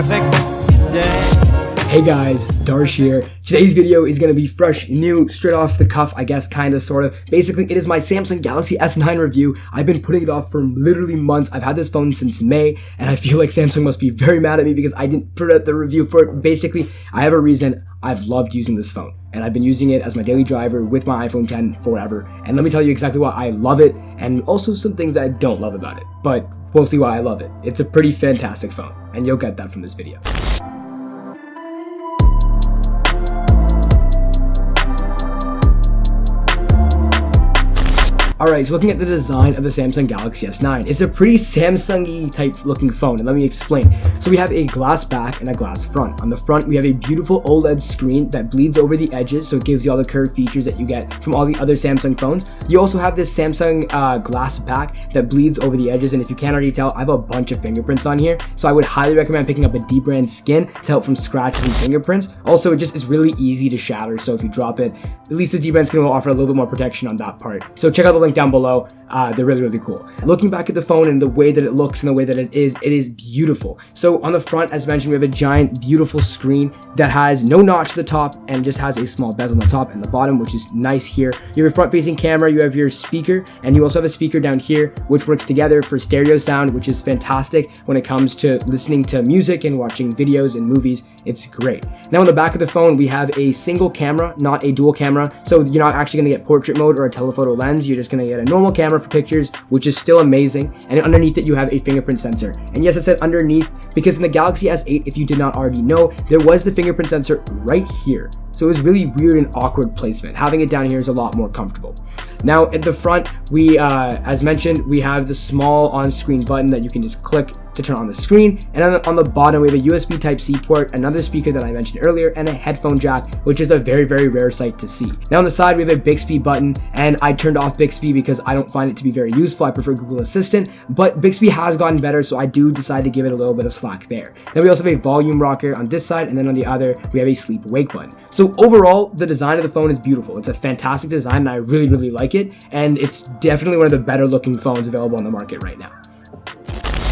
perfect day. Hey guys, Darsh here. Today's video is going to be fresh, new, straight off the cuff, I guess, kinda, sorta. Basically, it is my Samsung Galaxy S9 review. I've been putting it off for literally months. I've had this phone since May, and I feel like Samsung must be very mad at me because I didn't put out the review for it. Basically, I have a reason. I've loved using this phone, and I've been using it as my daily driver with my iPhone 10 forever. And let me tell you exactly why I love it, and also some things that I don't love about it, but mostly why I love it. It's a pretty fantastic phone, and you'll get that from this video. Alright, so looking at the design of the Samsung Galaxy S9, it's a pretty Samsung-y type looking phone, and let me explain. So we have a glass back and a glass front. On the front, we have a beautiful OLED screen that bleeds over the edges, so it gives you all the curved features that you get from all the other Samsung phones. You also have this Samsung glass back that bleeds over the edges, and if you can't already tell, I have a bunch of fingerprints on here, so I would highly recommend picking up a deep brand skin to help from scratches and fingerprints. Also, it's really easy to shatter, so if you drop it, at least the deep brand skin will offer a little bit more protection on that part. So check out the link down below. They're really cool. Looking back at the phone and the way that it looks and the way that it is beautiful. So on the front, as mentioned, we have a giant beautiful screen that has no notch at the top and just has a small bezel on the top and the bottom, which is nice here. You have a front facing camera, you have your speaker, and you also have a speaker down here which works together for stereo sound, which is fantastic when it comes to listening to music and watching videos and movies. It's great. Now on the back of the phone, we have a single camera, not a dual camera, so you're not actually going to get portrait mode or a telephoto lens. You're just going to get a normal camera for pictures, which is still amazing, and underneath it you have a fingerprint sensor. And yes, I said underneath because in the Galaxy S8, if you did not already know, there was the fingerprint sensor right here. So it was really weird and awkward placement. Having it down here is a lot more comfortable. Now at the front, we, as mentioned, we have the small on-screen button that you can just click to turn on the screen, and on the bottom we have a USB Type-C port, another speaker that I mentioned earlier, and a headphone jack, which is a very rare sight to see. Now on the side we have a Bixby button, and I turned off Bixby because I don't find it to be very useful. I prefer Google Assistant, but Bixby has gotten better, so I do decide to give it a little bit of slack there. Then we also have a volume rocker on this side, and then on the other we have a sleep wake button. So overall, the design of the phone is beautiful. It's a fantastic design, and I really like it, and it's definitely one of the better looking phones available on the market right now.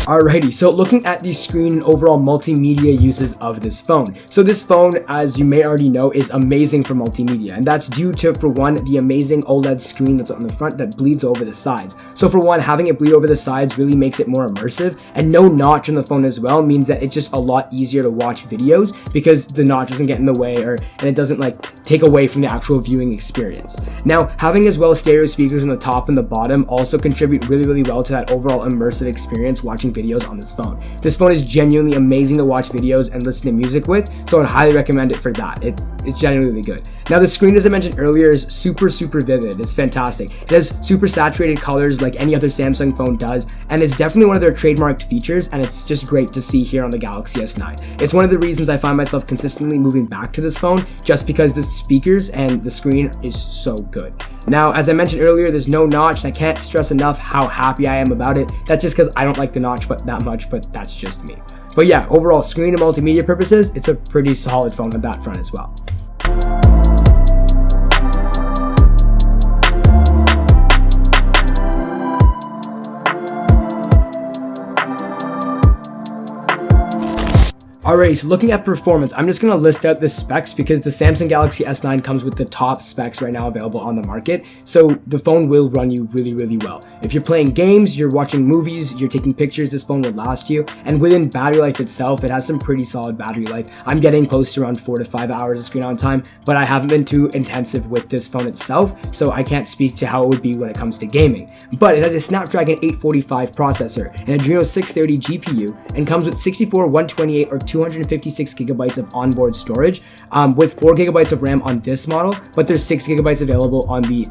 Alrighty, so looking at the screen and overall multimedia uses of this phone. So this phone, as you may already know, is amazing for multimedia, and that's due to, for one, the amazing OLED screen that's on the front that bleeds over the sides. So for one, having it bleed over the sides really makes it more immersive, and no notch on the phone as well means that it's just a lot easier to watch videos because the notch doesn't get in the way and it doesn't take away from the actual viewing experience. Now, having as well stereo speakers on the top and the bottom also contribute really well to that overall immersive experience watching videos on this phone. This phone is genuinely amazing to watch videos and listen to music with, so I'd highly recommend it for that. It's genuinely really good. Now the screen, as I mentioned earlier, is super vivid. It's fantastic. It has super saturated colors like any other Samsung phone does, and it's definitely one of their trademarked features, and it's just great to see here on the Galaxy S9. It's one of the reasons I find myself consistently moving back to this phone, just because the speakers and the screen is so good. Now, as I mentioned earlier, there's no notch, and I can't stress enough how happy I am about it. That's just because I don't like the notch that much, but that's just me. But yeah, overall, screen and multimedia purposes, it's a pretty solid phone on that front as well. Alright, so looking at performance, I'm just going to list out the specs because the Samsung Galaxy S9 comes with the top specs right now available on the market, so the phone will run you really well. If you're playing games, you're watching movies, you're taking pictures, this phone will last you, and within battery life itself, it has some pretty solid battery life. I'm getting close to around 4 to 5 hours of screen on time, but I haven't been too intensive with this phone itself, so I can't speak to how it would be when it comes to gaming. But it has a Snapdragon 845 processor, an Adreno 630 GPU, and comes with 64, 128, or 256 gigabytes of onboard storage, with 4 gigabytes of RAM on this model, but there's 6 gigabytes available on the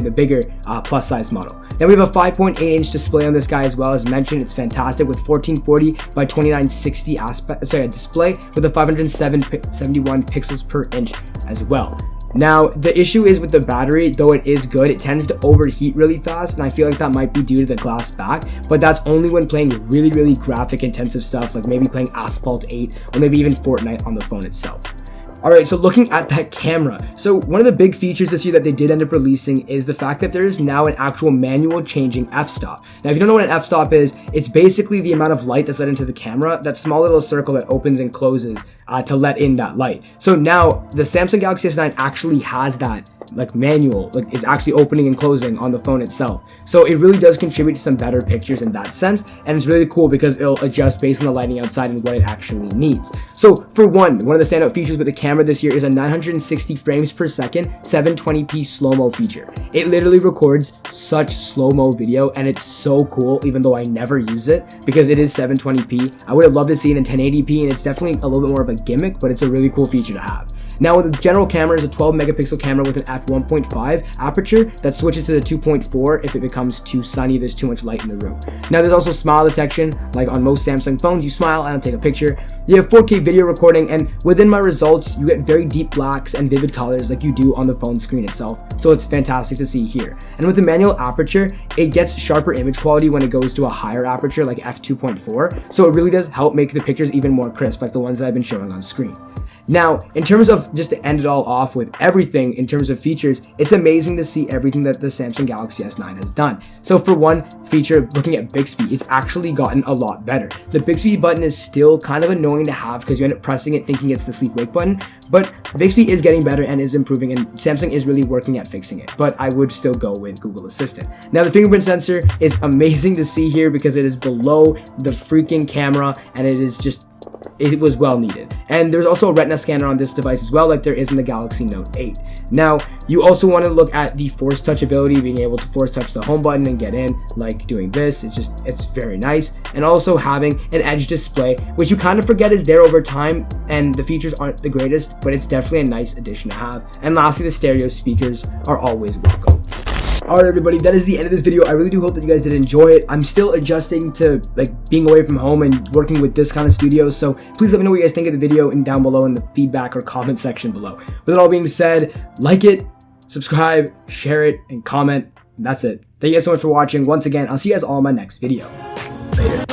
the bigger plus size model. Then we have a 5.8-inch display on this guy as well. As mentioned, it's fantastic with 1440 by 2960 a display with a 571 pixels per inch as well. Now, the issue is with the battery, though it is good, it tends to overheat really fast, and I feel like that might be due to the glass back, but that's only when playing really graphic intensive stuff, like maybe playing Asphalt 8 or maybe even Fortnite on the phone itself. Alright, so looking at that camera. So one of the big features this year that they did end up releasing is the fact that there is now an actual manual changing f-stop. Now if you don't know what an f-stop is, it's basically the amount of light that's let into the camera, that small little circle that opens and closes to let in that light. So now the Samsung Galaxy S9 actually has that like manual, like it's actually opening and closing on the phone itself. So it really does contribute to some better pictures in that sense, and it's really cool because it'll adjust based on the lighting outside and what it actually needs. So for one of the standout features with the camera this year is a 960 frames per second 720p slow-mo feature. It literally records such slow-mo video, and it's so cool even though I never use it because it is 720p. I would have loved to see it in 1080p, and it's definitely a little bit more of a gimmick, but it's a really cool feature to have. Now the general camera is a 12 megapixel camera with an f1.5 aperture that switches to the 2.4 if it becomes too sunny, there's too much light in the room. Now there's also smile detection, like on most Samsung phones, you smile and take a picture. You have 4K video recording, and within my results, you get very deep blacks and vivid colors like you do on the phone screen itself. So it's fantastic to see here. And with the manual aperture, it gets sharper image quality when it goes to a higher aperture like f2.4. So it really does help make the pictures even more crisp, like the ones that I've been showing on screen. Now, in terms of just to end it all off with everything in terms of features, it's amazing to see everything that the Samsung Galaxy S9 has done. So for one feature, looking at Bixby, it's actually gotten a lot better. The Bixby button is still kind of annoying to have because you end up pressing it thinking it's the sleep wake button, but Bixby is getting better and is improving, and Samsung is really working at fixing it, but I would still go with Google Assistant. Now the fingerprint sensor is amazing to see here because it is below the freaking camera, and it was well needed. And there's also a retina scanner on this device as well, like there is in the Galaxy Note 8. Now, you also want to look at the force touch ability, being able to force touch the home button and get in, like doing this. It's very nice. And also having an edge display, which you kind of forget is there over time, and the features aren't the greatest, but it's definitely a nice addition to have. And lastly, the stereo speakers are always welcome. Alright everybody, that is the end of this video. I really do hope that you guys did enjoy it. I'm still adjusting to like being away from home and working with this kind of studio, so please let me know what you guys think of the video and down below in the feedback or comment section below. With it all being said, like it, subscribe, share it, and comment. And that's it. Thank you guys so much for watching. Once again, I'll see you guys all in my next video. Later.